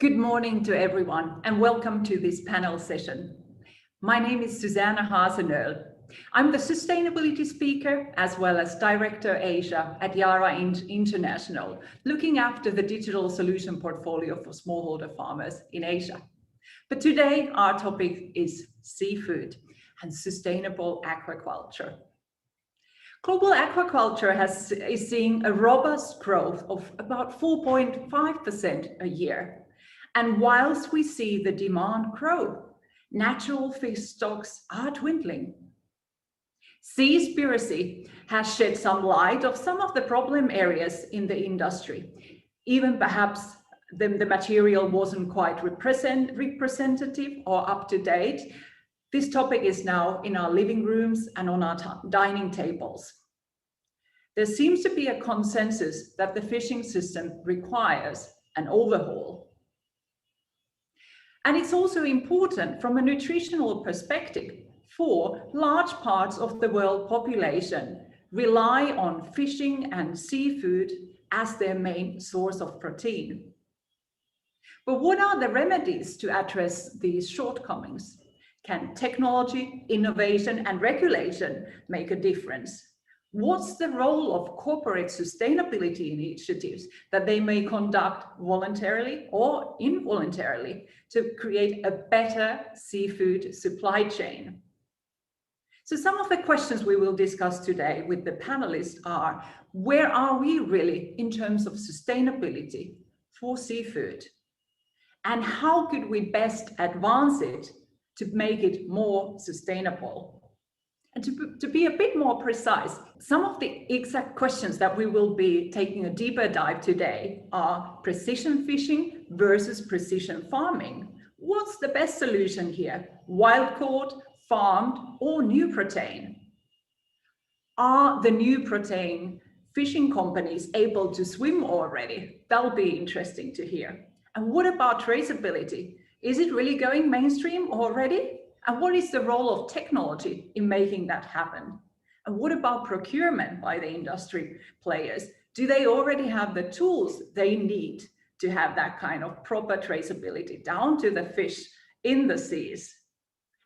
Good morning to everyone and welcome to this panel session. My name is Susanna Hasenöl. I'm the sustainability speaker as well as Director Asia at Yara International, looking after the digital solution portfolio for smallholder farmers in Asia. But today our topic is seafood and sustainable aquaculture. Global aquaculture is seeing a robust growth of about 4.5% a year. And whilst we see the demand grow, natural fish stocks are dwindling. Seaspiracy has shed some light of some of the problem areas in the industry. Even perhaps the material wasn't quite representative or up to date. This topic is now in our living rooms and on our dining tables. There seems to be a consensus that the fishing system requires an overhaul. And it's also important from a nutritional perspective, for large parts of the world population rely on fishing and seafood as their main source of protein. But what are the remedies to address these shortcomings? Can technology, innovation, and regulation make a difference? What's the role of corporate sustainability initiatives that they may conduct voluntarily or involuntarily to create a better seafood supply chain? So some of the questions we will discuss today with the panelists are, where are we really in terms of sustainability for seafood? And how could we best advance it to make it more sustainable? And to be a bit more precise, some of the exact questions that we will be taking a deeper dive today are precision fishing versus precision farming. What's the best solution here? Wild caught, farmed, or new protein? Are the new protein fishing companies able to swim already? That'll be interesting to hear. And what about traceability? Is it really going mainstream already? And what is the role of technology in making that happen? And what about procurement by the industry players? Do they already have the tools they need to have that kind of proper traceability down to the fish in the seas?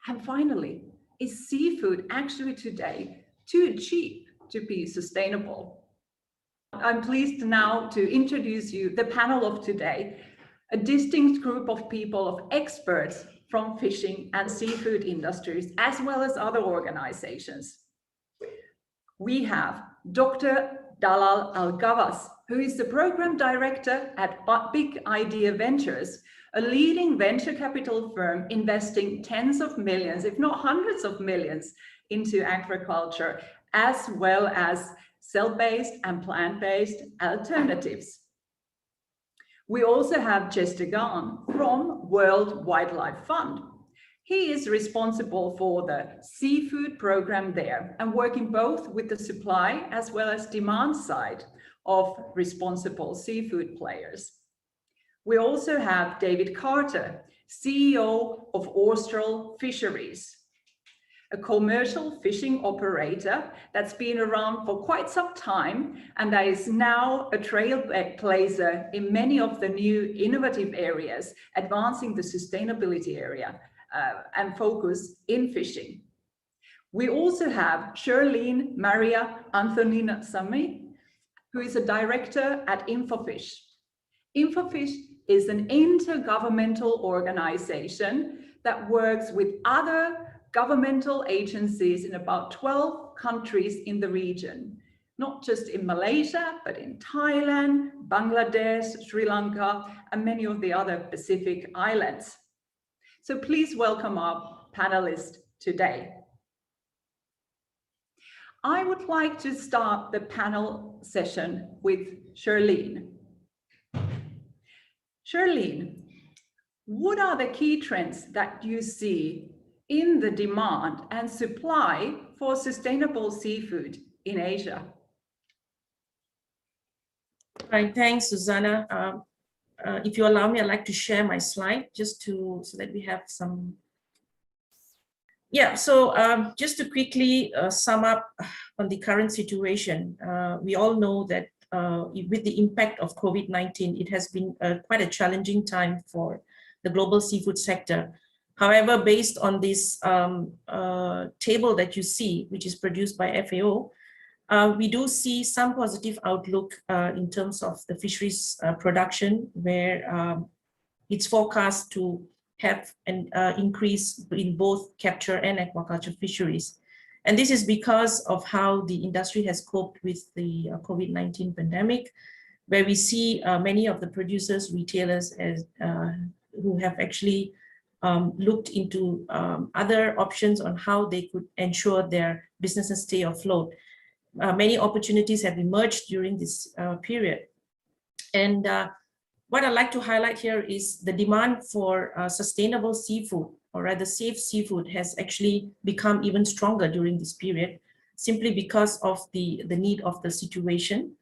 And finally, is seafood actually today too cheap to be sustainable? I'm pleased now to introduce you the panel of today, a distinct group of people, of experts from fishing and seafood industries, as well as other organizations. We have Dr. Dalal Al-Gavas, who is the program director at Big Idea Ventures, a leading venture capital firm investing tens of millions, if not hundreds of millions, into agriculture, as well as cell-based and plant-based alternatives. We also have Chester Garn from World Wildlife Fund. He is responsible for the seafood program there and working both with the supply as well as demand side of responsible seafood players. We also have David Carter, CEO of Austral Fisheries, a commercial fishing operator that's been around for quite some time and that is now a trailblazer in many of the new innovative areas, advancing the sustainability area and focus in fishing. We also have Shirlene Maria Antonina Sami, who is a director at Infofish. Infofish is an intergovernmental organization that works with other governmental agencies in about 12 countries in the region, not just in Malaysia, but in Thailand, Bangladesh, Sri Lanka, and many of the other Pacific islands. So please welcome our panelists today. I would like to start the panel session with Shirlene. Shirlene, what are the key trends that you see in the demand and supply for sustainable seafood in Asia? Right, thanks, Susanna. If you allow me, I'd like to share my slide just so that we have some. Yeah, so just to quickly sum up on the current situation, we all know that with the impact of COVID-19, it has been quite a challenging time for the global seafood sector. However, based on this table that you see, which is produced by FAO, we do see some positive outlook in terms of the fisheries production, where it's forecast to have an increase in both capture and aquaculture fisheries. And this is because of how the industry has coped with the COVID-19 pandemic, where we see many of the producers, retailers as who have actually looked into other options on how they could ensure their businesses stay afloat. Many opportunities have emerged during this period. And what I'd like to highlight here is the demand for sustainable seafood, or rather safe seafood, has actually become even stronger during this period, simply because of the need of the situation.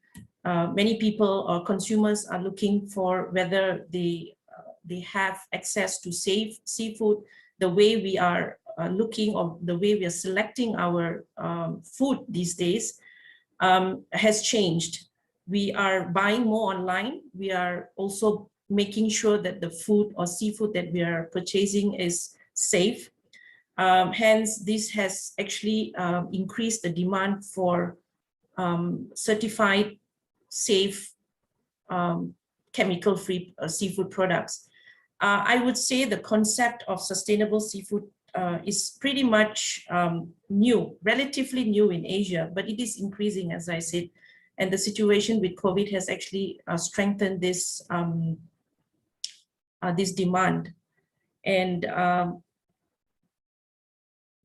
Many people or consumers are looking for whether they have access to safe seafood. The way we are looking, or the way we are selecting our food these days has changed. We are buying more online. We are also making sure that the food or seafood that we are purchasing is safe. Hence, this has actually increased the demand for certified, safe, chemical-free seafood products. I would say the concept of sustainable seafood is pretty much new, relatively new in Asia, but it is increasing, as I said. And the situation with COVID has actually strengthened this, this demand. And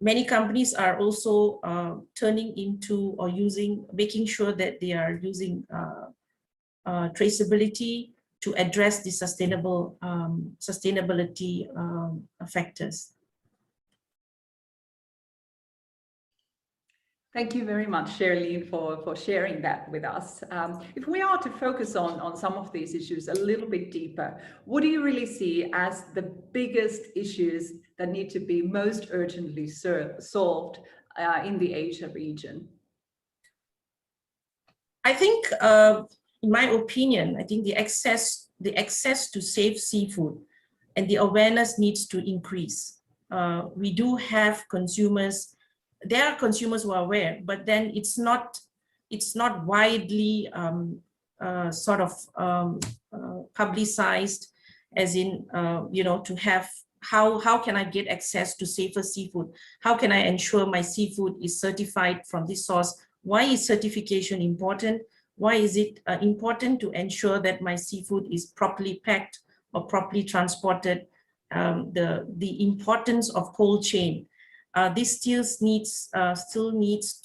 many companies are also turning into or making sure that they are using traceability to address the sustainability factors. Thank you very much, Sherilyn, for sharing that with us. If we are to focus on some of these issues a little bit deeper, what do you really see as the biggest issues that need to be most urgently solved in the Asia region? I think, in my opinion, I think the access to safe seafood and the awareness needs to increase. We do have consumers. There are consumers who are aware, but then it's not widely sort of publicized, as in to have how can I get access to safer seafood? How can I ensure my seafood is certified from this source? Why is certification important? Why is it important to ensure that my seafood is properly packed or properly transported? The importance of cold chain. This still needs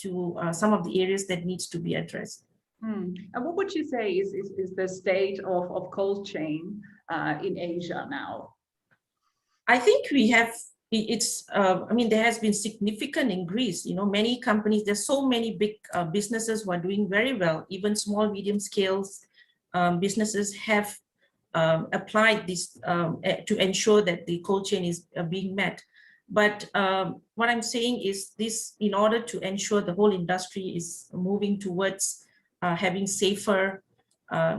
to some of the areas that needs to be addressed. And what would you say is the state of cold chain in Asia now? I think we have. I mean, there has been significant increase. Many companies. There's so many big businesses who are doing very well. Even small, medium scales businesses have applied this to ensure that the cold chain is being met. But what I'm saying is this, in order to ensure the whole industry is moving towards having safer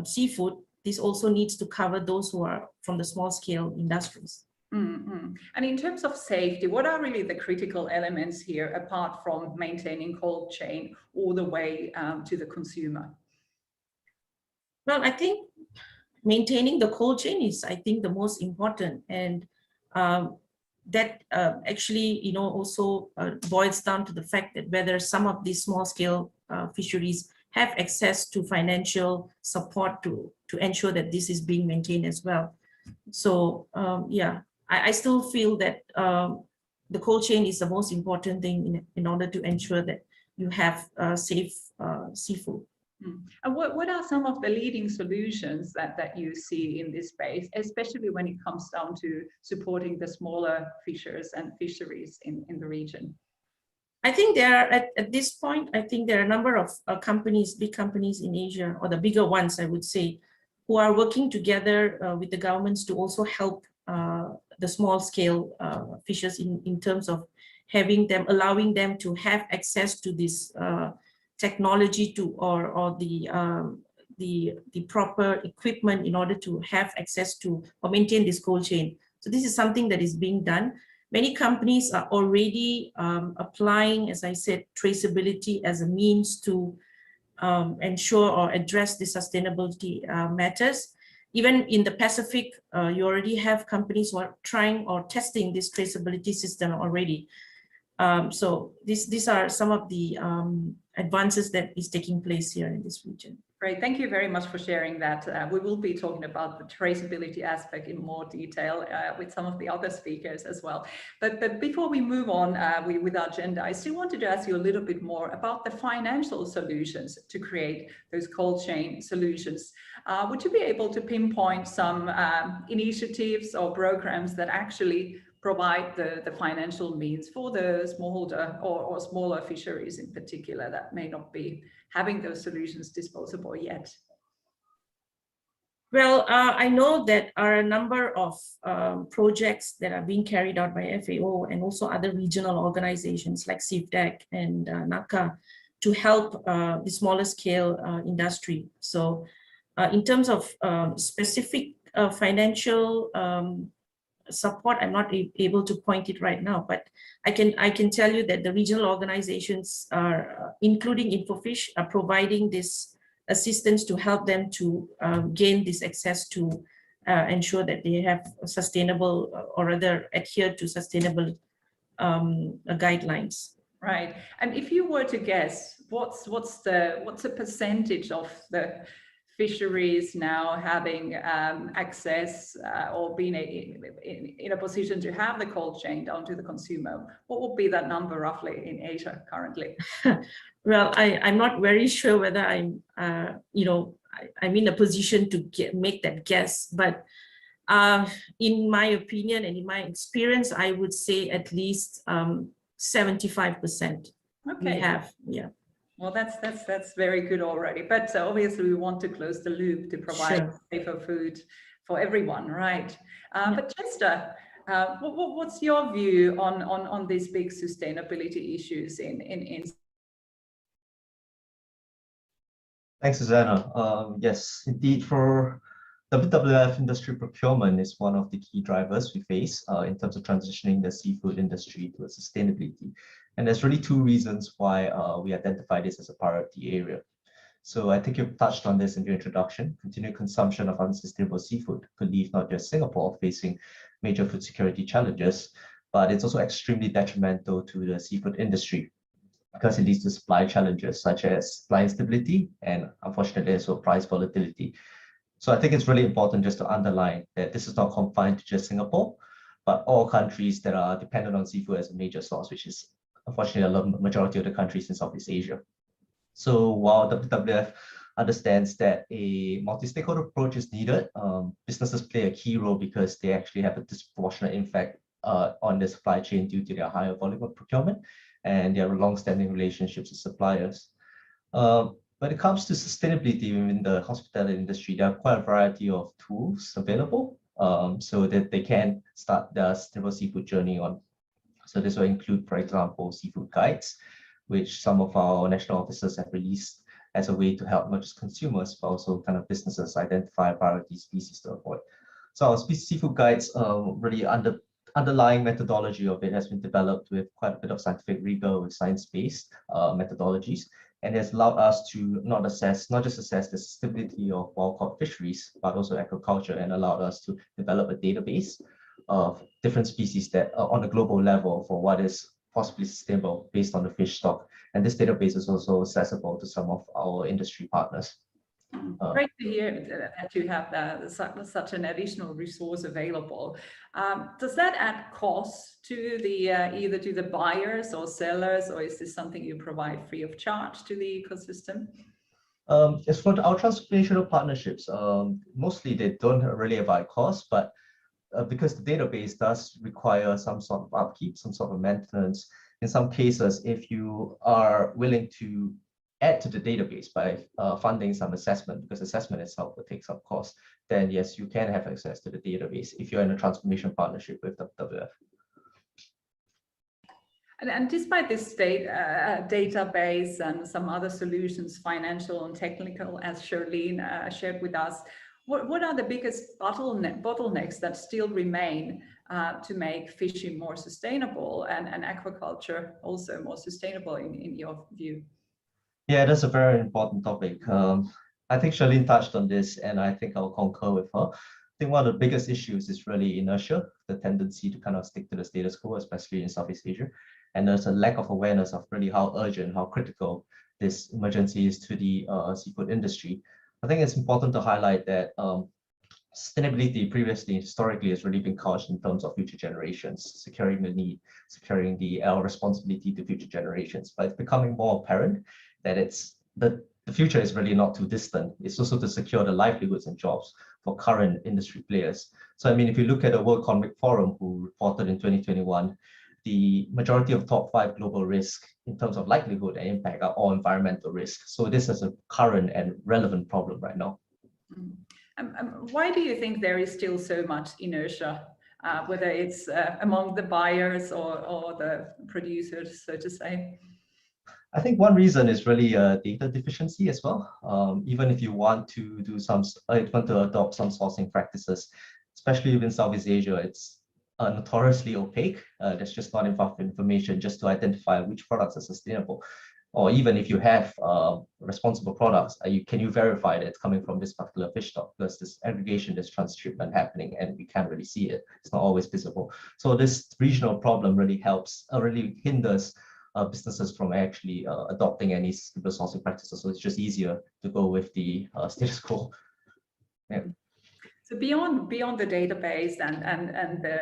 seafood, this also needs to cover those who are from the small scale industries. Mm-hmm. And in terms of safety, what are really the critical elements here, apart from maintaining cold chain all the way to the consumer? Well, I think maintaining the cold chain is, I think, the most important. And that actually, also boils down to the fact that whether some of these small scale fisheries have access to financial support to ensure that this is being maintained as well. So yeah, I still feel that the cold chain is the most important thing in order to ensure that you have safe seafood. And what are some of the leading solutions that you see in this space, especially when it comes down to supporting the smaller fishers and fisheries in the region? I think there are, at this point, I think there are a number of companies, big companies in Asia, or the bigger ones, I would say, who are working together with the governments to also help the small scale fishers in terms of allowing them to have access to this technology or the the proper equipment in order to have access to or maintain this cold chain. So this is something that is being done. Many companies are already applying, as I said, traceability as a means to ensure or address the sustainability matters. Even in the Pacific, you already have companies who are trying or testing this traceability system already. So these are some of the advances that is taking place here in this region. Great, thank you very much for sharing that. We will be talking about the traceability aspect in more detail with some of the other speakers as well. But before we move on with our agenda, I still wanted to ask you a little bit more about the financial solutions to create those cold chain solutions. Would you be able to pinpoint some initiatives or programs that actually provide the financial means for the smallholder or smaller fisheries in particular that may not be having those solutions disposable yet? Well, I know that are a number of projects that are being carried out by FAO and also other regional organizations like CIFDEC and NACA to help the smaller scale industry. So in terms of specific financial support, I'm not able to point it right now, but I can tell you that the regional organizations are, including InfoFish, are providing this assistance to help them to gain this access to ensure that they have sustainable or rather adhere to sustainable guidelines. Right, and if you were to guess, what's the percentage of the fisheries now having access or being in a position to have the cold chain down to the consumer? What would be that number roughly in Asia currently? Well, I'm not very sure whether I'm, I'm in a position to make that guess, but in my opinion and in my experience, I would say at least 75% we have, yeah. Well, that's very good already. But obviously, we want to close the loop to provide safer food for everyone, right? But Chester, what's your view on these big sustainability issues in? Thanks, Susanna. Yes, indeed, for WWF, industry procurement is one of the key drivers we face in terms of transitioning the seafood industry to sustainability. And there's really two reasons why we identify this as a priority area. So I think you've touched on this in your introduction. Continued consumption of unsustainable seafood could leave not just Singapore facing major food security challenges, but it's also extremely detrimental to the seafood industry because it leads to supply challenges such as supply instability and unfortunately also price volatility. So I think it's really important just to underline that this is not confined to just Singapore, but all countries that are dependent on seafood as a major source, which is unfortunately a majority of the countries in Southeast Asia. So while WWF understands that a multi-stakeholder approach is needed, businesses play a key role because they actually have a disproportionate impact on the supply chain due to their higher volume of procurement and their long-standing relationships with suppliers. When it comes to sustainability within the hospitality industry, there are quite a variety of tools available so that they can start their sustainable seafood journey on. So this will include, for example, seafood guides, which some of our national officers have released as a way to help not just consumers, but also kind of businesses identify priority species to avoid. So our seafood guides really underlying methodology of it has been developed with quite a bit of scientific rigor with science-based methodologies, and has allowed us to not just assess the sustainability of wild-caught fisheries, but also aquaculture, and allowed us to develop a database of different species that are on a global level for what is possibly sustainable based on the fish stock. And this database is also accessible to some of our industry partners. Great to hear that you have such an additional resource available. Does that add cost to the either to the buyers or sellers, or is this something you provide free of charge to the ecosystem? As for our transformational partnerships, mostly they don't really provide cost, but because the database does require some sort of upkeep, some sort of maintenance. In some cases, if you are willing to add to the database by funding some assessment, because assessment itself will take some cost, then yes, you can have access to the database if you're in a transformation partnership with WWF. And despite this database and some other solutions, financial and technical, as Charlene shared with us, what are the biggest bottlenecks that still remain to make fishing more sustainable and aquaculture also more sustainable in your view? Yeah, that's a very important topic. I think Charlene touched on this, and I think I'll concur with her. I think one of the biggest issues is really inertia, the tendency to kind of stick to the status quo, especially in Southeast Asia. And there's a lack of awareness of really how urgent, how critical this emergency is to the seafood industry. I think it's important to highlight that sustainability previously, historically, has really been couched in terms of future generations, securing the need, securing the responsibility to future generations. But it's becoming more apparent that the future is really not too distant. It's also to secure the livelihoods and jobs for current industry players. So, I mean, if you look at the World Economic Forum, who reported in 2021, the majority of top 5 global risks in terms of likelihood and impact are all environmental risks. So this is a current and relevant problem right now. Why do you think there is still so much inertia, whether it's among the buyers or the producers, so to say? I think one reason is really data deficiency as well. Even if you want to do want to adopt some sourcing practices, especially within Southeast Asia, it's notoriously opaque. There's just not enough information just to identify which products are sustainable. Or even if you have responsible products, can you verify that it's coming from this particular fish stock? Because this aggregation, this transshipment happening, and we can't really see it. It's not always visible. So this regional problem really hinders businesses from actually adopting any sustainable sourcing practices. So it's just easier to go with the status quo. Yeah. So beyond the database and the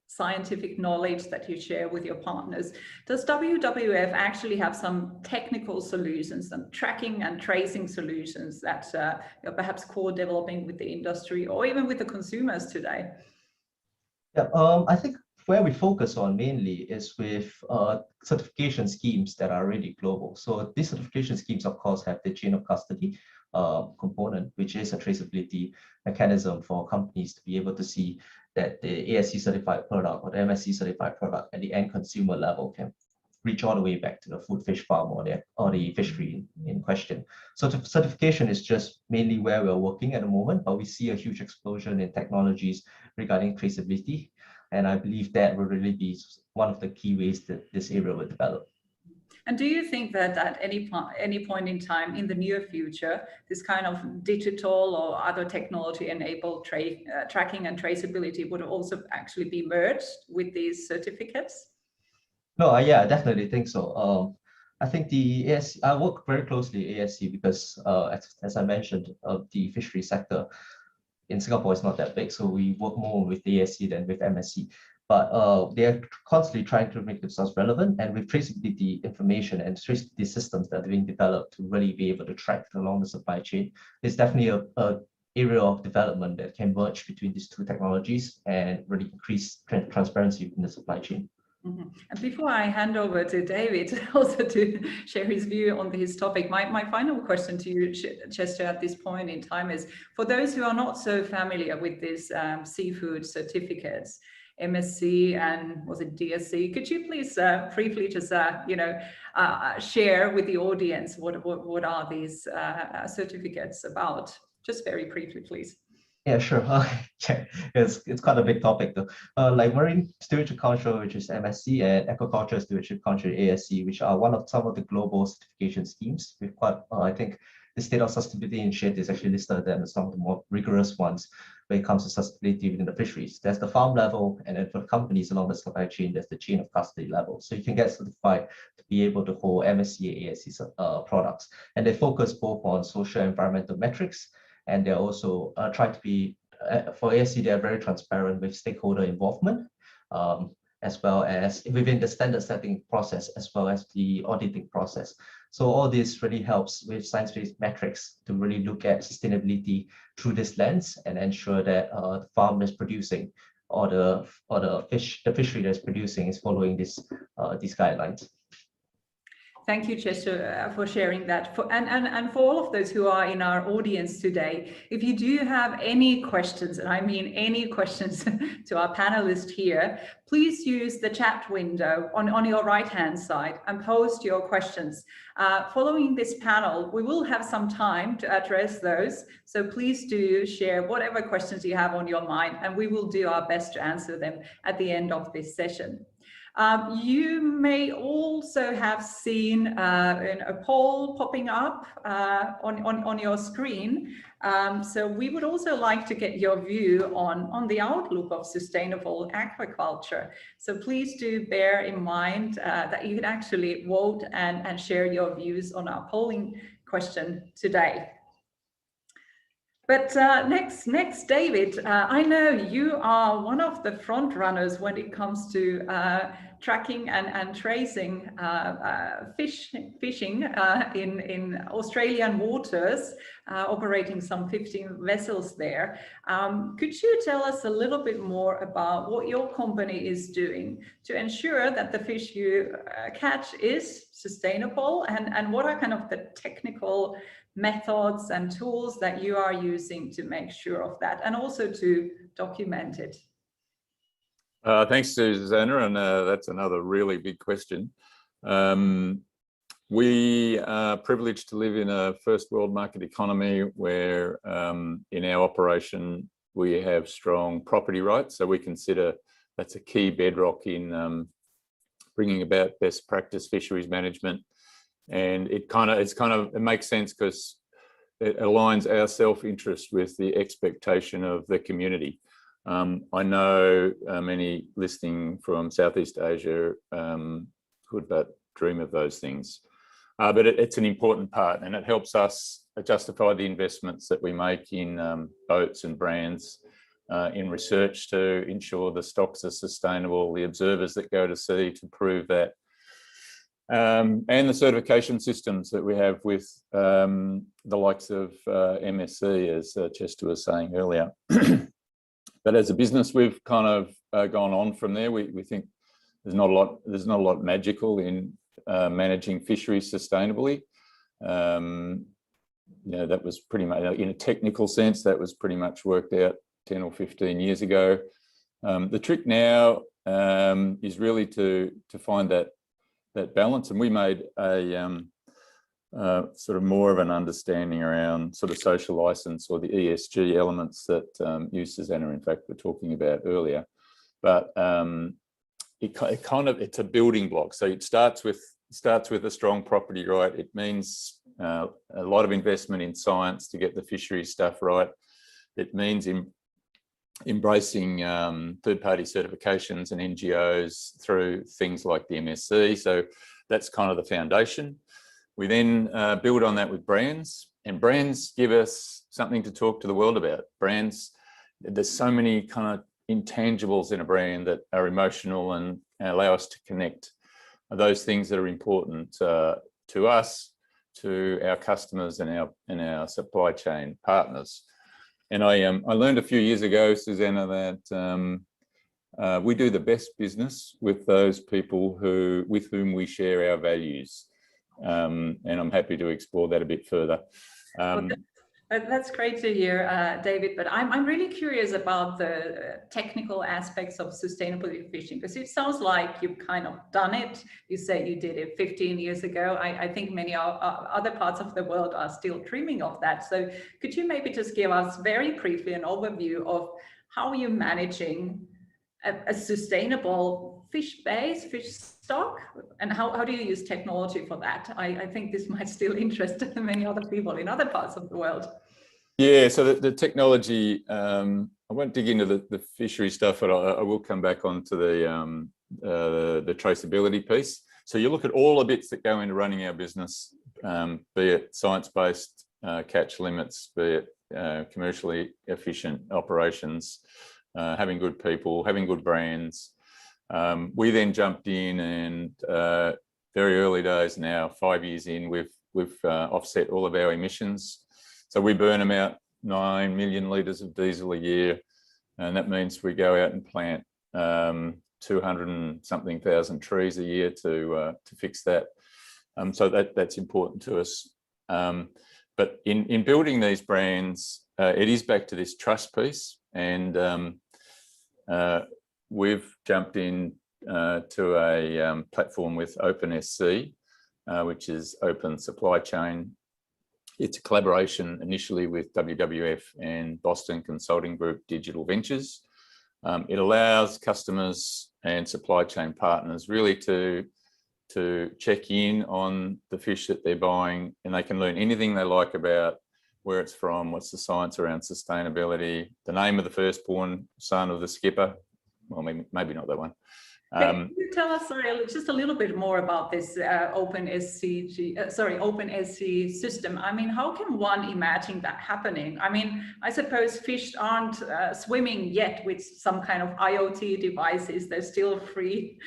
scientific knowledge that you share with your partners, does WWF actually have some technical solutions, some tracking and tracing solutions that you're perhaps co-developing with the industry or even with the consumers today? Yeah, I think where we focus on mainly is with certification schemes that are really global. So these certification schemes, of course, have the chain of custody component, which is a traceability mechanism for companies to be able to see that the ASC certified product or the MSC certified product at the end consumer level can reach all the way back to the food fish farm or the fishery in question. So certification is just mainly where we're working at the moment, but we see a huge explosion in technologies regarding traceability. And I believe that will really be one of the key ways that this area will develop. And do you think that at any point in time in the near future, this kind of digital or other technology-enabled tracking and traceability would also actually be merged with these certificates? No, yeah, I definitely think so. I think the ASC, I work very closely with ASC because, as I mentioned, the fishery sector in Singapore is not that big, so we work more with the ASC than with MSC. But they're constantly trying to make themselves relevant, and with traceability information and traceability systems that are being developed to really be able to track along the supply chain, it's definitely a area of development that can merge between these two technologies and really increase transparency in the supply chain. Mm-hmm. And before I hand over to David, also to share his view on this topic, my final question to you, Chester, at this point in time is, for those who are not so familiar with these seafood certificates, MSC and was it DSC, could you please briefly just share with the audience what are these certificates about? Just very briefly, please. Yeah, sure. Yeah, it's quite a big topic though. Like Marine Stewardship Council, which is MSC, and Aquaculture Stewardship Council, ASC, which are some of the global certification schemes. We've got, I think, the State of Sustainability Initiative is actually listed them as some of the more rigorous ones when it comes to sustainability within the fisheries. There's the farm level, and then for the companies along the supply chain, there's the chain of custody level. So you can get certified to be able to hold MSC and ASC products, and they focus both on social and environmental metrics. And they're also try to be, for ASC, they're very transparent with stakeholder involvement, as well as within the standard setting process, as well as the auditing process. So all this really helps with science-based metrics to really look at sustainability through this lens and ensure that the farm is producing or the fishery that's producing is following these guidelines. Thank you, Chester, for sharing that. And for all of those who are in our audience today, if you do have any questions, and I mean any questions to our panelists here, please use the chat window on your right-hand side and post your questions. Following this panel, we will have some time to address those. So please do share whatever questions you have on your mind, and we will do our best to answer them at the end of this session. You may also have seen a poll popping up on your screen. So we would also like to get your view on the outlook of sustainable aquaculture. So please do bear in mind that you can actually vote and share your views on our polling question today. But next, David, I know you are one of the front runners when it comes to tracking and tracing fishing in Australian waters, operating some 15 vessels there. Could you tell us a little bit more about what your company is doing to ensure that the fish you catch is sustainable, and what are kind of the technical methods and tools that you are using to make sure of that, and also to document it? Thanks, Susanna, and that's another really big question. We are privileged to live in a first world market economy where in our operation we have strong property rights, so we consider that's a key bedrock in bringing about best practice fisheries management. And it makes sense because it aligns our self-interest with the expectation of the community. I know many listening from Southeast Asia could but dream of those things, but it's an important part, and it helps us justify the investments that we make in boats and brands, in research to ensure the stocks are sustainable, the observers that go to sea to prove that, and the certification systems that we have with the likes of MSC, as Chester was saying earlier. But as a business, we've kind of gone on from there. We think there's not a lot magical in managing fisheries sustainably. That was pretty much, in a technical sense, that was pretty much worked out 10 or 15 years ago. The trick now is really to find that balance, and we made a sort of more of an understanding around sort of social license, or the ESG elements that you, Susanna, in fact, were talking about earlier. But it's a building block. So it starts with a strong property right. It means a lot of investment in science to get the fisheries stuff right. It means embracing third-party certifications and NGOs through things like the MSC. So that's kind of the foundation. We then build on that with brands, and brands give us something to talk to the world about. Brands, there's so many kind of intangibles in a brand that are emotional and allow us to connect. Those things that are important to us, to our customers and our supply chain partners. And I learned a few years ago, Susanna, that we do the best business with those people with whom we share our values. And I'm happy to explore that a bit further. That's great to hear, David, but I'm really curious about the technical aspects of sustainability fishing, because it sounds like you've kind of done it. You say you did it 15 years ago. I think many other parts of the world are still dreaming of that. So could you maybe just give us very briefly an overview of how you're managing a sustainable fish stock, and how do you use technology for that? I think this might still interest many other people in other parts of the world. Yeah, so the technology, I won't dig into the fishery stuff, but I will come back onto the traceability piece. So you look at all the bits that go into running our business, be it science-based catch limits, be it commercially efficient operations, having good people, having good brands. We then jumped in, and very early days now, 5 years in, we've offset all of our emissions. So we burn about 9 million litres of diesel a year, and that means we go out and plant 200 and something thousand trees a year to fix that. So that's important to us. But in building these brands, it is back to this trust piece, and we've jumped in to a platform with OpenSC, which is Open Supply Chain. It's a collaboration initially with WWF and Boston Consulting Group Digital Ventures. It allows customers and supply chain partners really to check in on the fish that they're buying, and they can learn anything they like about where it's from, what's the science around sustainability, the name of the firstborn son of the skipper. Well, maybe not that one. Can you tell us, sorry, just a little bit more about this OpenSC system? I mean, how can one imagine that happening? I mean, I suppose fish aren't swimming yet with some kind of IoT devices. There's still free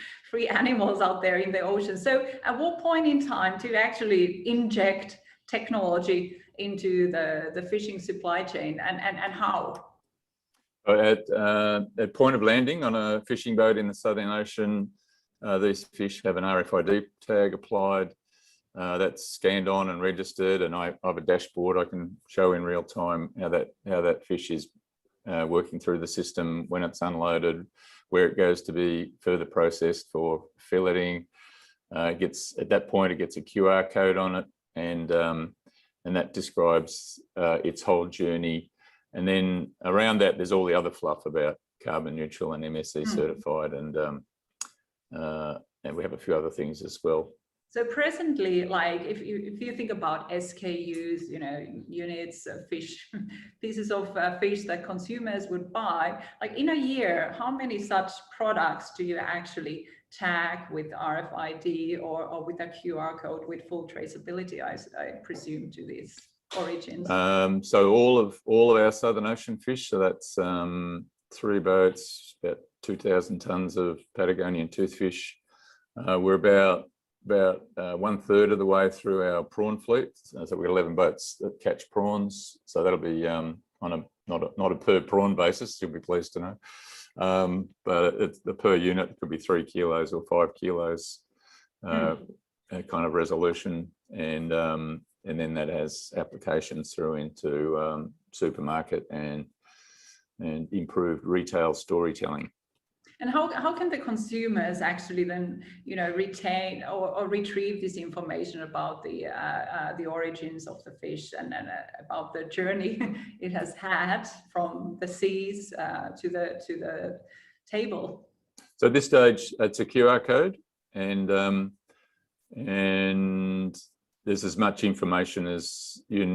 animals out there in the ocean. So at what point in time to actually inject technology into the fishing supply chain, and how? At point of landing on a fishing boat in the Southern Ocean, these fish have an RFID tag applied that's scanned on and registered, and I have a dashboard I can show in real time how that fish is working through the system, when it's unloaded, where it goes to be further processed for filleting. At that point it gets a QR code on it, and that describes its whole journey. And then around that, there's all the other fluff about carbon neutral and MSC certified, and we have a few other things as well. So presently, like if you think about SKUs, units of fish, pieces of fish that consumers would buy, like in a year, how many such products do you actually tag with RFID or with a QR code with full traceability, I presume, to these origins? So all of our Southern Ocean fish, so that's 3 boats, about 2,000 tons of Patagonian toothfish. We're about 1/3 of the way through our prawn fleet. So we've got 11 boats that catch prawns. So that'll be on a not a per prawn basis, you'll be pleased to know. But it's the per unit could be 3 kilos or 5 kilos kind of resolution, and then that has applications through into supermarket and improved retail storytelling. And how can the consumers actually then, retain or retrieve this information about the origins of the fish and about the journey it has had from the seas to the table? So at this stage, it's a QR code, and there's as much information as you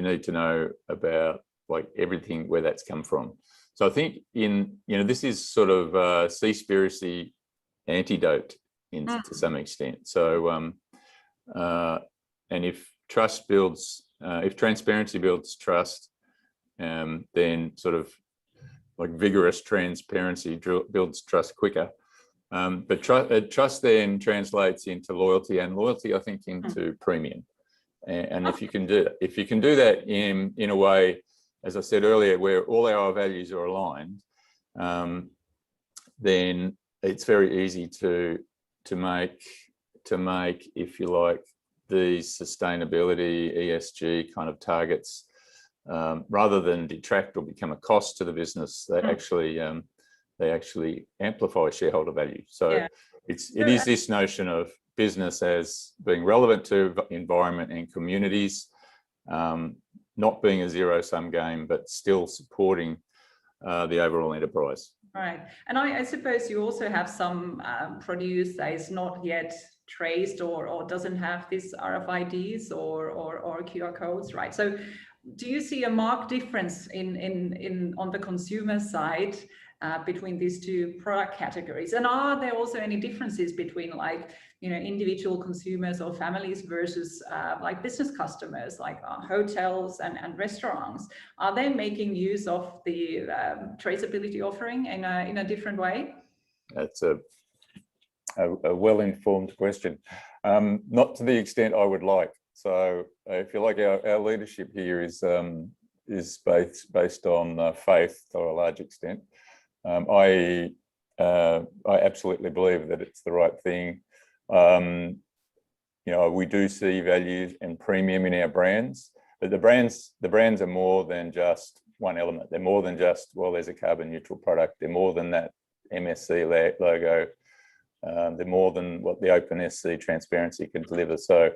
need to know about, like, everything where that's come from. So I think this is sort of Seaspiracy antidote to some extent. So and if transparency builds trust, then sort of like vigorous transparency builds trust quicker. But trust then translates into loyalty, and loyalty, I think, into premium. And if you can do that in a way, as I said earlier, where all our values are aligned, then it's very easy to make, if you like, these sustainability, ESG kind of targets, rather than detract or become a cost to the business. They actually amplify shareholder value. So it is this notion of business as being relevant to environment and communities, not being a zero-sum game, but still supporting the overall enterprise. Right. And I suppose you also have some produce that is not yet traced or doesn't have these RFIDs or QR codes, right? So do you see a marked difference on the consumer side between these two product categories? And are there also any differences between, like, individual consumers or families versus like business customers, like hotels and restaurants? Are they making use of the traceability offering in a different way? That's a well-informed question. Not to the extent I would like. So if you like, our leadership here is based on faith to a large extent. I absolutely believe that it's the right thing. You know, we do see value and premium in our brands, but the brands are more than just one element. They're more than just, well, there's a carbon neutral product. They're more than that MSC logo. They're more than what the OpenSC transparency can deliver. So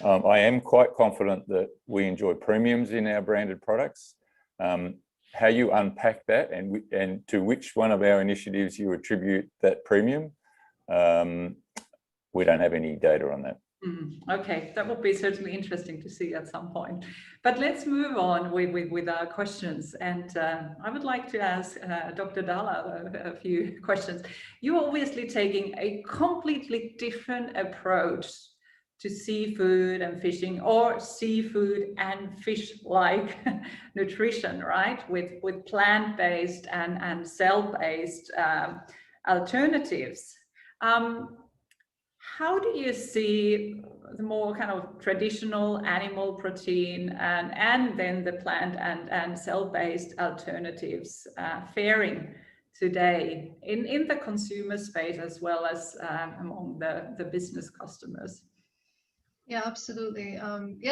I am quite confident that we enjoy premiums in our branded products. How you unpack that and to which one of our initiatives you attribute that premium, we don't have any data on that. Okay, that would be certainly interesting to see at some point. But let's move on with our questions. And I would like to ask Dr. Dalla a few questions. You're obviously taking a completely different approach to seafood and fishing, or seafood and fish-like nutrition, right? With plant-based and cell-based alternatives. How do you see the more kind of traditional animal protein and then the plant and cell-based alternatives faring today in the consumer space as well as among the business customers? Yeah, absolutely.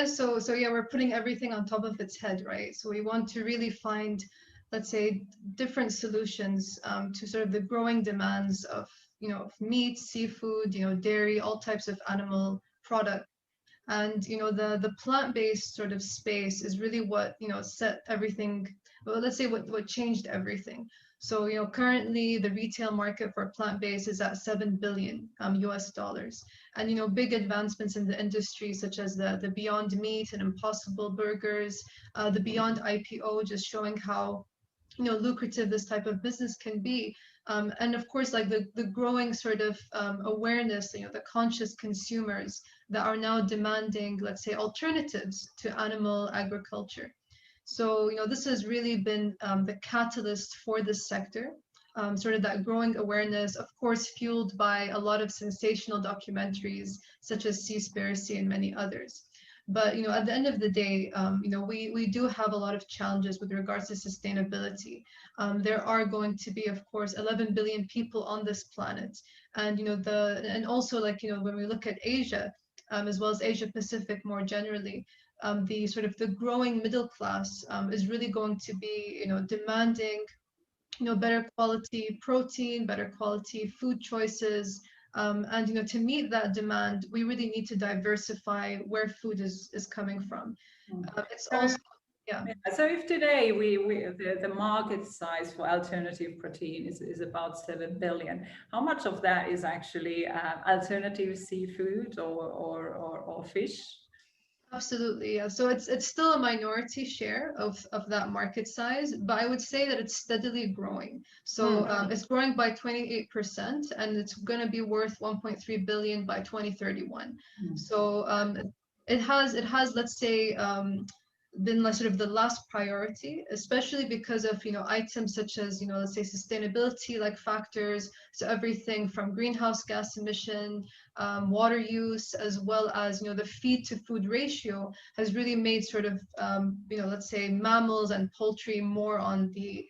So yeah, we're putting everything on top of its head, right? So we want to really find, let's say, different solutions to sort of the growing demands of, of meat, seafood, dairy, all types of animal product. And, the plant-based sort of space is really what, set everything, well, let's say what changed everything. So, currently the retail market for plant-based is at $7 billion US dollars. And, big advancements in the industry, such as the Beyond Meat and Impossible Burgers, the Beyond IPO, just showing how, lucrative this type of business can be. And of course, like the growing sort of awareness, the conscious consumers that are now demanding, let's say, alternatives to animal agriculture. So, this has really been the catalyst for this sector, sort of that growing awareness, of course, fueled by a lot of sensational documentaries such as Seaspiracy and many others. But, at the end of the day, we do have a lot of challenges with regards to sustainability. There are going to be, of course, 11 billion people on this planet. And, and also like, when we look at Asia, as well as Asia Pacific more generally, the sort of the growing middle class is really going to be, demanding, better quality protein, better quality food choices. And to meet that demand, we really need to diversify where food is coming from. It's also, yeah. So if today the market size for alternative protein is about 7 billion, how much of that is actually alternative seafood or fish? Absolutely, yeah. So it's still a minority share of that market size, but I would say that it's steadily growing. So it's growing by 28%, and it's going to be worth 1.3 billion by 2031. So it has, let's say, been sort of the last priority, especially because of items such as let's say sustainability like factors, so everything from greenhouse gas emission, water use, as well as the feed to food ratio has really made sort of let's say mammals and poultry more on the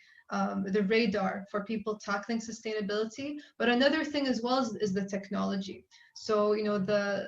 radar for people tackling sustainability. But another thing as well is the technology. So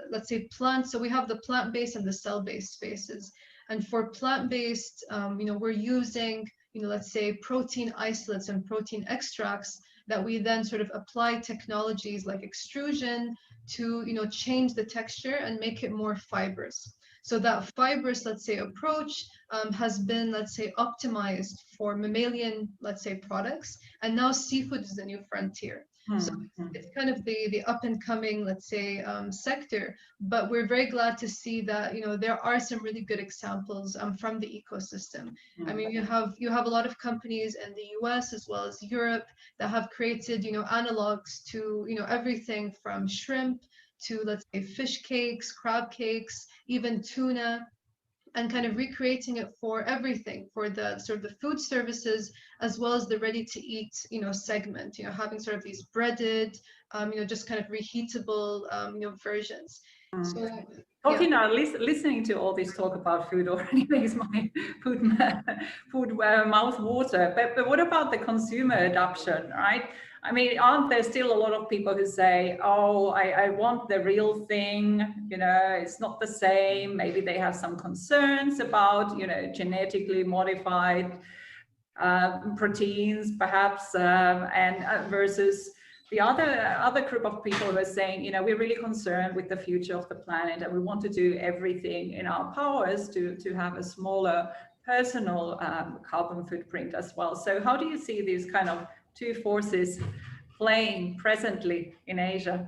let's say plants, so we have the plant-based and the cell-based spaces. And for plant-based, we're using, let's say protein isolates and protein extracts that we then sort of apply technologies like extrusion to, change the texture and make it more fibrous. So that fibrous, let's say, approach has been, let's say, optimized for mammalian, let's say, products. And now seafood is the new frontier. So it's kind of the up and coming, let's say, sector. But we're very glad to see that there are some really good examples from the ecosystem. I mean, you have a lot of companies in the US as well as Europe that have created analogs to everything from shrimp to, let's say, fish cakes, crab cakes, even tuna, and kind of recreating it for everything, for the sort of the food services as well as the ready to eat segment, having sort of these breaded just kind of reheatable versions. So Talking now, listening to all this talk about food already makes my mouth water. But what about the consumer adoption, right? I mean, aren't there still a lot of people who say, oh, I want the real thing, you know, it's not the same. Maybe they have some concerns about, you know, genetically modified proteins, perhaps, and versus the other group of people who are saying, you know, we're really concerned with the future of the planet and we want to do everything in our powers to have a smaller personal carbon footprint as well. So how do you see these kind of two forces playing presently in Asia?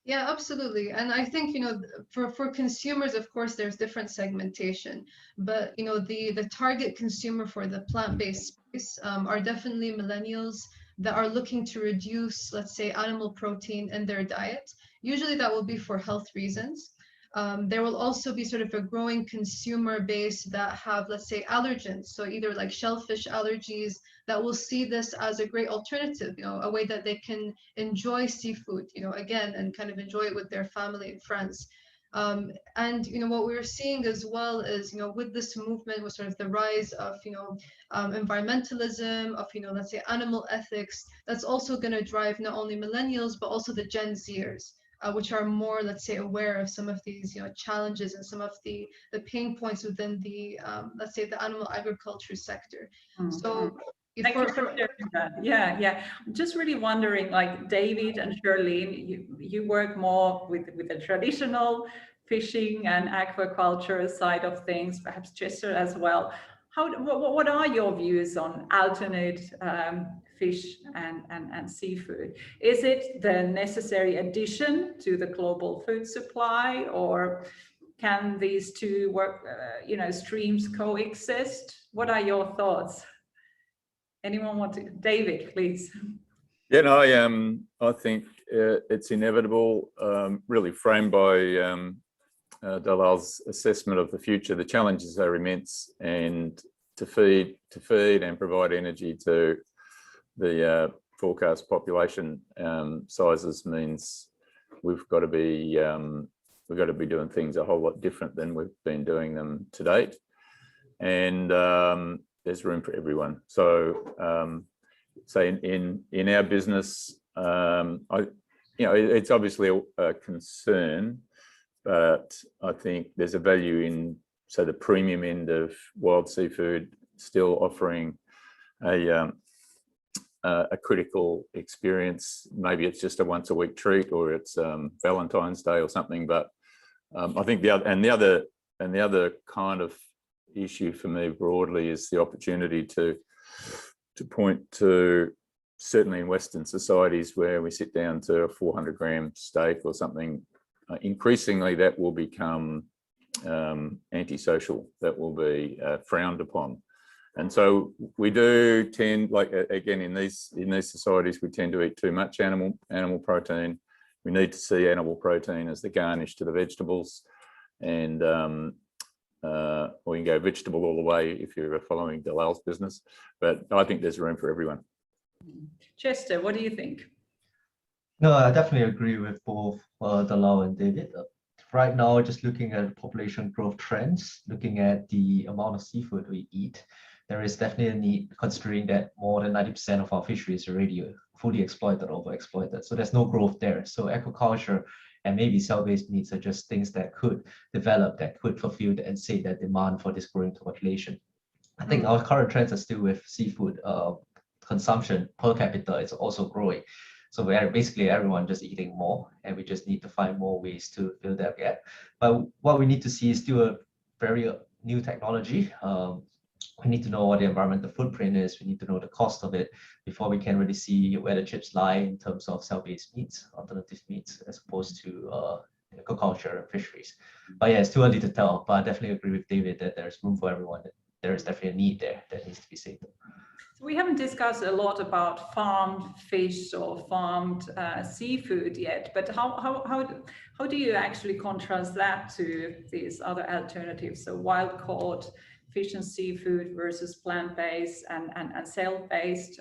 Yeah, absolutely. And I think, you know, for consumers, of course, there's different segmentation, but, you know, the target consumer for the plant-based space are definitely millennials that are looking to reduce, let's say, animal protein in their diet. Usually that will be for health reasons. There will also be sort of a growing consumer base that have, let's say, allergens. So either like shellfish allergies that will see this as a great alternative, you know, a way that they can enjoy seafood, you know, again, and kind of enjoy it with their family and friends. And, you know, what we're seeing as well is, you know, with this movement, with sort of the rise of, you know, environmentalism, of, you know, let's say animal ethics, that's also going to drive not only millennials, but also the Gen Zers. Which are more, let's say, aware of some of these, you know, challenges and some of the pain points within the, let's say, the animal agriculture sector. Mm-hmm. So, thank you for sharing that. Yeah. I'm just really wondering, like David and Charlene, you work more with the traditional fishing and aquaculture side of things, perhaps Chester as well. What are your views on alternate fish and seafood? Is it the necessary addition to the global food supply, or can these two work, you know, streams coexist? What are your thoughts? Anyone want to? David, please. Yeah, no, I think it's inevitable, really framed by Dalal's assessment of the future. The challenges are immense, and to feed and provide energy to the forecast population sizes means we've got to be doing things a whole lot different than we've been doing them to date, and there's room for everyone. So, say in our business, it's obviously a concern, but I think there's a value in, so the premium end of wild seafood still offering a critical experience. Maybe it's just a once a week treat, or it's Valentine's Day or something. But I think the other kind of issue for me broadly is the opportunity to point to, certainly in Western societies where we sit down to a 400-gram steak or something, increasingly that will become antisocial, that will be frowned upon. And so we do tend, like again, in these societies, we tend to eat too much animal protein. We need to see animal protein as the garnish to the vegetables, and or you can go vegetable all the way if you're following Dalal's business. But I think there's room for everyone. Chester, what do you think? No, I definitely agree with both Dalal and David. Right now, just looking at population growth trends, looking at the amount of seafood we eat, there is definitely a need, considering that more than 90% of our fisheries are already fully exploited, overexploited. So there's no growth there. So aquaculture and maybe cell-based meats are just things that could develop, that could fulfill and say that demand for this growing population. I think our current trends are still with seafood consumption per capita is also growing. So we are basically everyone just eating more, and we just need to find more ways to fill that gap. But what we need to see is still a very new technology. We need to know what the environmental footprint is. We need to know the cost of it before we can really see where the chips lie in terms of cell-based meats, alternative meats, as opposed to aquaculture and fisheries. But yeah, it's too early to tell. But I definitely agree with David that there's room for everyone. That there is definitely a need there that needs to be saved. We haven't discussed a lot about farmed fish or farmed seafood yet, but how do you actually contrast that to these other alternatives? So wild caught fish and seafood versus plant-based and cell-based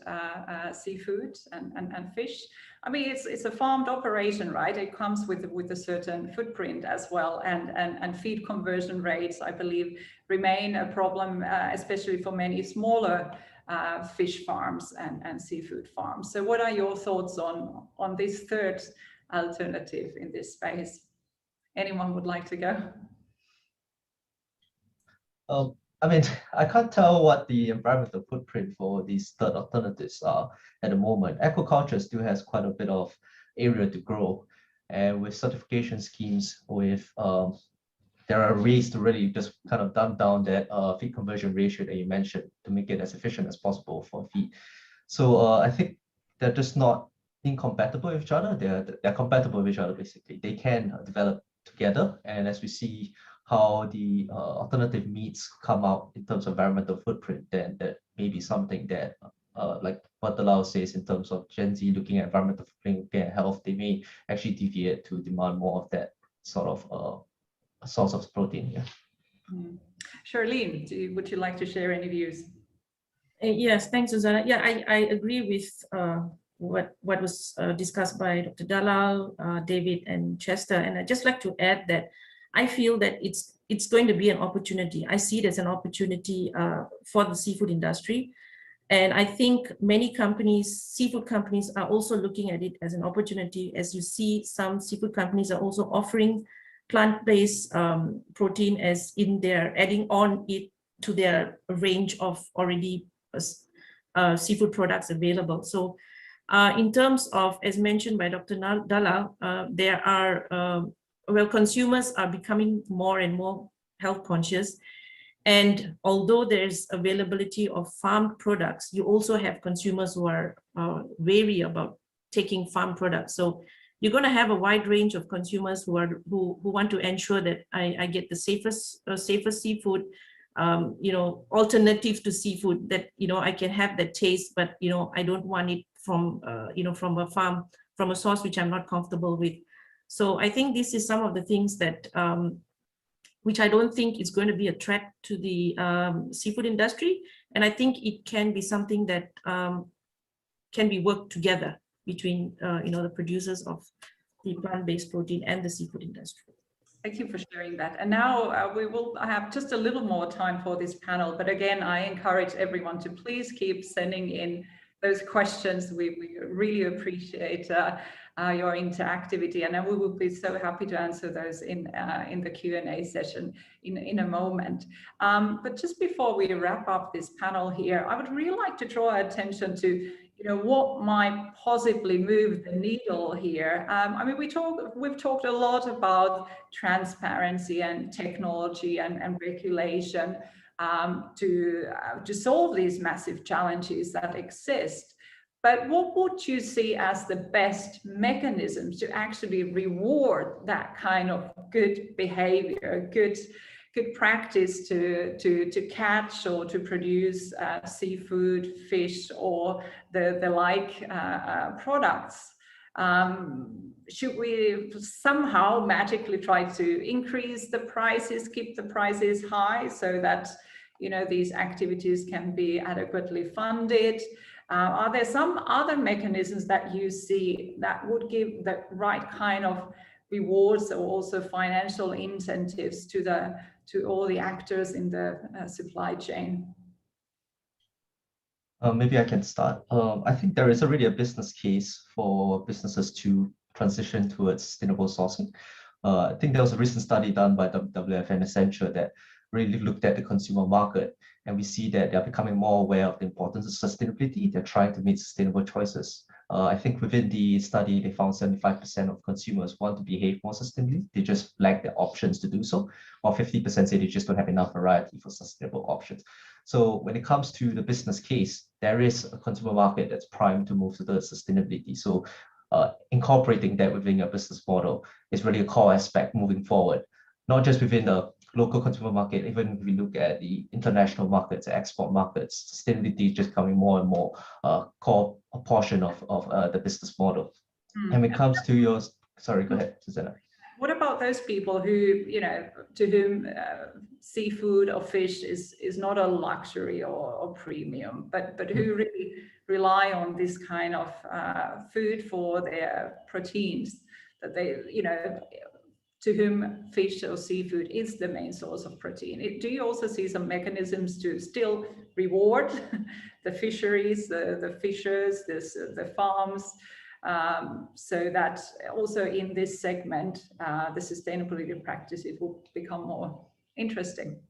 seafood and fish. I mean, it's a farmed operation, right? It comes with a certain footprint as well, and feed conversion rates, I believe, remain a problem, especially for many smaller fish farms and seafood farms. So what are your thoughts on this third alternative in this space? Anyone would like to go? I mean, I can't tell what the environmental footprint for these third alternatives are at the moment. Aquaculture still has quite a bit of area to grow, and with certification schemes, there are ways to really just kind of dumb down that feed conversion ratio that you mentioned to make it as efficient as possible for feed. So I think they're just not incompatible with each other. They're compatible with each other, basically. They can develop together, and as we see how the alternative meats come out in terms of environmental footprint, then that may be something that, like what the Lao says in terms of Gen Z looking at environmental footprint, looking at health, they may actually deviate to demand more of that sort of source of protein. Yeah. Charlene, would you like to share any views? Yes, thanks, Susanna. Yeah, I agree with what was discussed by Dr. Dalal, David, and Chester. And I'd just like to add that I feel that it's going to be an opportunity. I see it as an opportunity for the seafood industry. And I think many companies, seafood companies, are also looking at it as an opportunity. As you see, some seafood companies are also offering plant-based protein as in their adding on it to their range of already seafood products available. So in terms of, as mentioned by Dr. Dalal, there are, well, consumers are becoming more and more health conscious. And although there's availability of farmed products, you also have consumers who are wary about taking farm products. So you're going to have a wide range of consumers who want to ensure that I get the safest seafood, alternative to seafood that, I can have that taste, but, I don't want it from, from a farm, from a source which I'm not comfortable with. So I think this is some of the things that, which I don't think is going to be a threat to the seafood industry. And I think it can be something that can be worked together between, the producers of the plant-based protein and the seafood industry. Thank you for sharing that. And now we will have just a little more time for this panel. But again, I encourage everyone to please keep sending in those questions. We really appreciate your interactivity, and we will be so happy to answer those in the Q&A session in a moment. But just before we wrap up this panel here, I would really like to draw attention to what might possibly move the needle here. I mean, we've talked a lot about transparency and technology and regulation to solve these massive challenges that exist. But what would you see as the best mechanisms to actually reward that kind of good behavior, good practice to catch or to produce seafood, fish, or the like products? Should we somehow magically try to increase the prices, keep the prices high so that these activities can be adequately funded? Are there some other mechanisms that you see that would give the right kind of rewards or also financial incentives to all the actors in the supply chain? Maybe I can start. I think there is already a business case for businesses to transition towards sustainable sourcing. I think there was a recent study done by WWF and Accenture that really looked at the consumer market, and we see that they're becoming more aware of the importance of sustainability. They're trying to make sustainable choices. I think within the study, they found 75% of consumers want to behave more sustainably. They just lack the options to do so, while 50% say they just don't have enough variety for sustainable options. So when it comes to the business case, there is a consumer market that's primed to move to the sustainability. So incorporating that within your business model is really a core aspect moving forward, not just within the local consumer market. Even if we look at the international markets, export markets, sustainability is just becoming more and more core portion of the business model. And when it comes to your, sorry, go ahead, Susanna. What about those people who, you know, to whom seafood or fish is not a luxury or premium, but who really rely on this kind of food for their proteins, that they, you know, to whom fish or seafood is the main source of protein? Do you also see some mechanisms to still reward the fisheries, the fishers, the farms, so that also in this segment, the sustainability practices will become more interesting?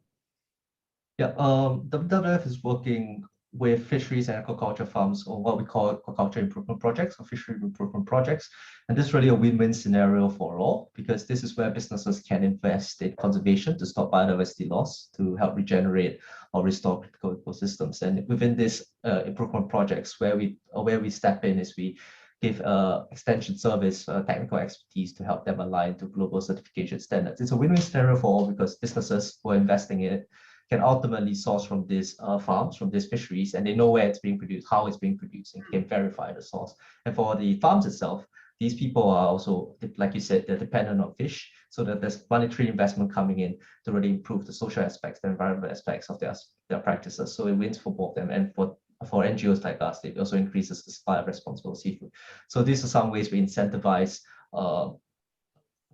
Yeah, WWF is working with fisheries and aquaculture farms on what we call aquaculture improvement projects or fishery improvement projects. And this is really a win-win scenario for all, because this is where businesses can invest in conservation to stop biodiversity loss, to help regenerate or restore critical ecosystems. And within this improvement projects, where we step in is we give extension service, technical expertise to help them align to global certification standards. It's a win-win scenario for all, because businesses who are investing in it can ultimately source from these farms, from these fisheries, and they know where it's being produced, how it's being produced, and can verify the source. And for the farms itself, these people are also, like you said, they're dependent on fish, so that there's monetary investment coming in to really improve the social aspects, the environmental aspects of their practices. So it wins for both of them, and for NGOs like us, it also increases the supply of responsible seafood. So these are some ways we incentivize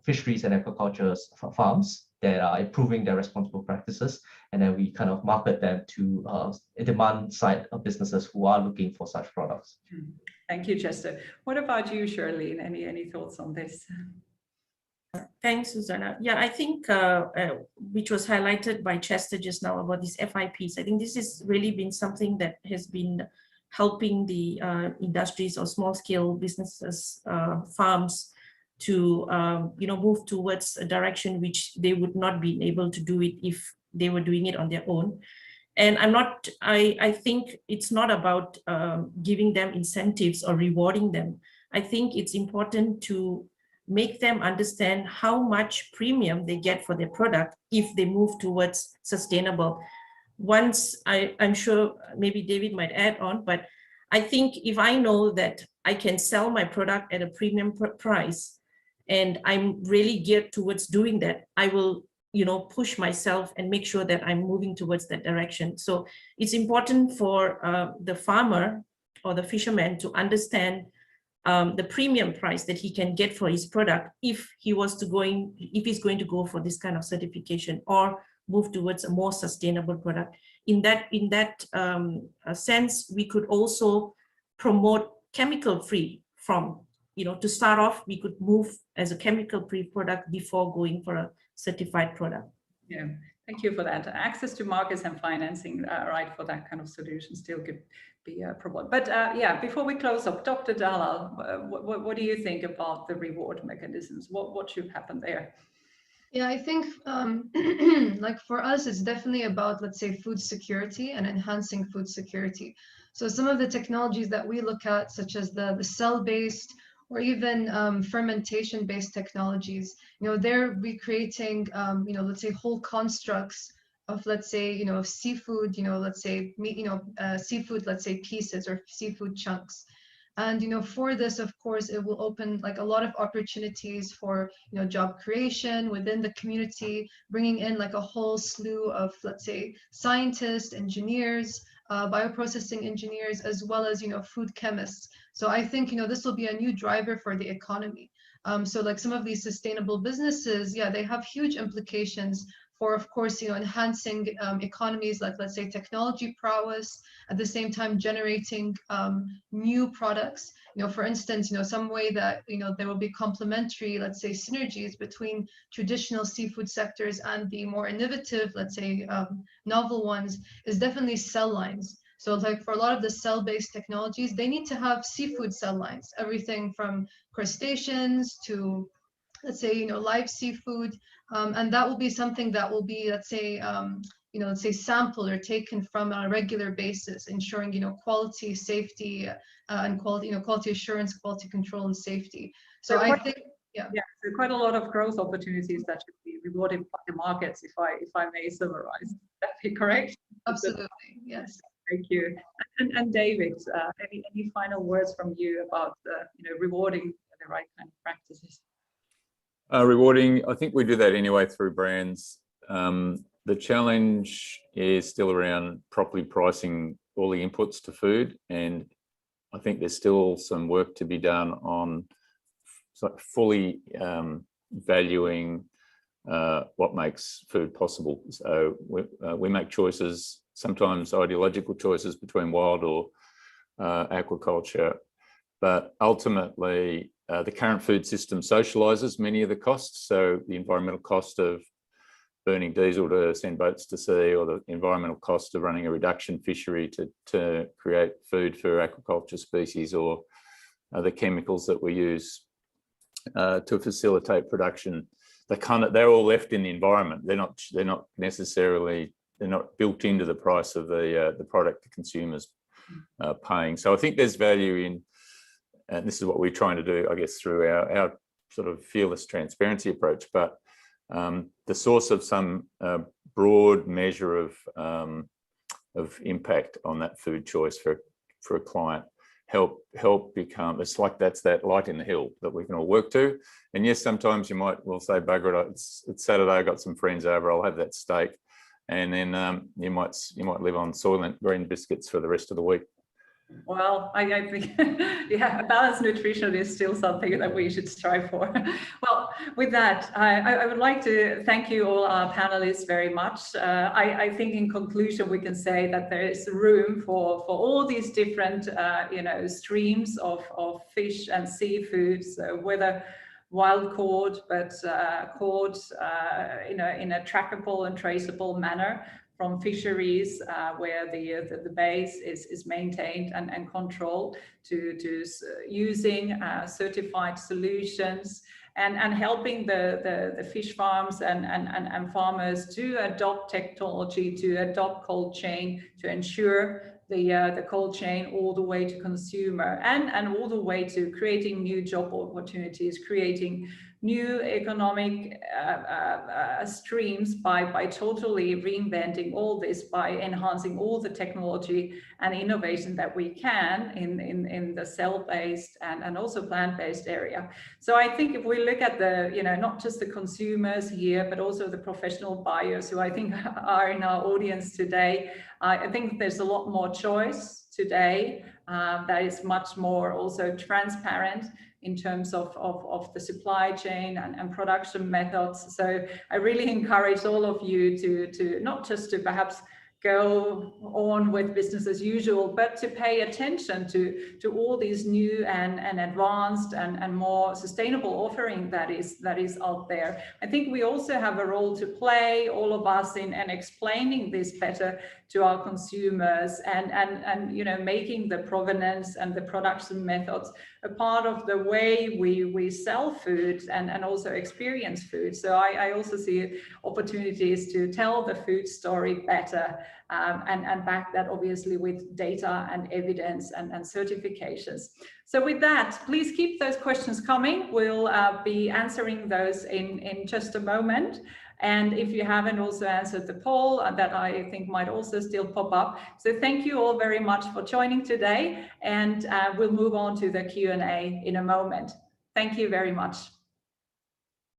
fisheries and aquaculture farms that are improving their responsible practices, and then we kind of market them to a demand side of businesses who are looking for such products. Thank you, Chester. What about you, Charlene? Any thoughts on this? Thanks, Susanna. Yeah, I think which was highlighted by Chester just now about these FIPs. I think this has really been something that has been helping the industries or small-scale businesses, farms, to move towards a direction which they would not be able to do it if they were doing it on their own. And I think it's not about giving them incentives or rewarding them. I think it's important to make them understand how much premium they get for their product if they move towards sustainable. Once, I'm sure maybe David might add on, but I think if I know that I can sell my product at a premium price, and I'm really geared towards doing that, I will, push myself and make sure that I'm moving towards that direction. So it's important for the farmer or the fisherman to understand the premium price that he can get for his product if he's going to go for this kind of certification or move towards a more sustainable product. In that sense, we could also promote chemical-free from, to start off, we could move as a chemical-free product before going for a certified product. Yeah, thank you for that. Access to markets and financing, right, for that kind of solution still could be promoted. But yeah, before we close up, Dr. Dalal, what do you think about the reward mechanisms? What should happen there? Yeah, I think like for us, it's definitely about, let's say, food security and enhancing food security. So some of the technologies that we look at, such as the cell-based or even fermentation-based technologies, they're recreating, let's say, whole constructs of, let's say, seafood, let's say meat, seafood, let's say pieces or seafood chunks. And for this, of course, it will open like a lot of opportunities for job creation within the community, bringing in like a whole slew of, let's say, scientists, engineers, bioprocessing engineers, as well as food chemists. So I think this will be a new driver for the economy. So like some of these sustainable businesses, yeah, they have huge implications for, of course, enhancing economies like, let's say, technology prowess, at the same time generating new products. For instance, some way that there will be complementary, let's say, synergies between traditional seafood sectors and the more innovative, let's say, novel ones, is definitely cell lines. So like for a lot of the cell-based technologies, they need to have seafood cell lines, everything from crustaceans to, let's say, live seafood, and that will be something that will be, let's say, let's say sampled or taken from on a regular basis, ensuring, quality, safety, and quality, quality assurance, quality control, and safety. So I think, yeah, so quite a lot of growth opportunities that should be rewarded by the markets, if I may summarize. That be correct? Absolutely, yes. Thank you. And David, any final words from you about rewarding the right kind of practices? Rewarding, I think we do that anyway through brands. The challenge is still around properly pricing all the inputs to food, and I think there's still some work to be done on fully valuing what makes food possible. So we make choices, sometimes ideological choices between wild or aquaculture, but ultimately the current food system socialises many of the costs. So the environmental cost of burning diesel to send boats to sea, or the environmental cost of running a reduction fishery to create food for aquaculture species, or the chemicals that we use to facilitate production. They're all left in the environment. They're not necessarily, they're not built into the price of the product the consumers paying. So I think there's value in, and this is what we're trying to do, I guess, through our sort of fearless transparency approach, but the source of some broad measure of impact on that food choice for a client help become, it's like that's that light in the hill that we can all work to. And yes, sometimes we'll say, bugger it, it's Saturday, I got some friends over, I'll have that steak, and then you might live on Soylent Green biscuits for the rest of the week. Well, I think, yeah, balanced nutrition is still something that we should strive for. Well, with that, I would like to thank you all our panelists very much. I think in conclusion, we can say that there is room for all these different, streams of fish and seafood, so whether wild caught, but caught, in a trackable and traceable manner, from fisheries where the base is maintained and controlled, to using certified solutions and helping the fish farms and farmers to adopt technology, to adopt cold chain, to ensure the cold chain all the way to consumer, and all the way to creating new job opportunities, creating new economic streams by totally reinventing all this, by enhancing all the technology and innovation that we can in the cell-based and also plant-based area. So I think if we look at the, not just the consumers here, but also the professional buyers who I think are in our audience today, I think there's a lot more choice today that is much more also transparent in terms of the supply chain and production methods. So I really encourage all of you to not just to perhaps go on with business as usual, but to pay attention to all these new and advanced and more sustainable offering that is out there. I think we also have a role to play, all of us, in explaining this better to our consumers and making the provenance and the production methods a part of the way we sell food and also experience food. So I also see opportunities to tell the food story better and back that obviously with data and evidence and certifications. So with that, please keep those questions coming. We'll be answering those in just a moment. And if you haven't also answered the poll, that I think might also still pop up. So thank you all very much for joining today, and we'll move on to the Q&A in a moment. Thank you very much.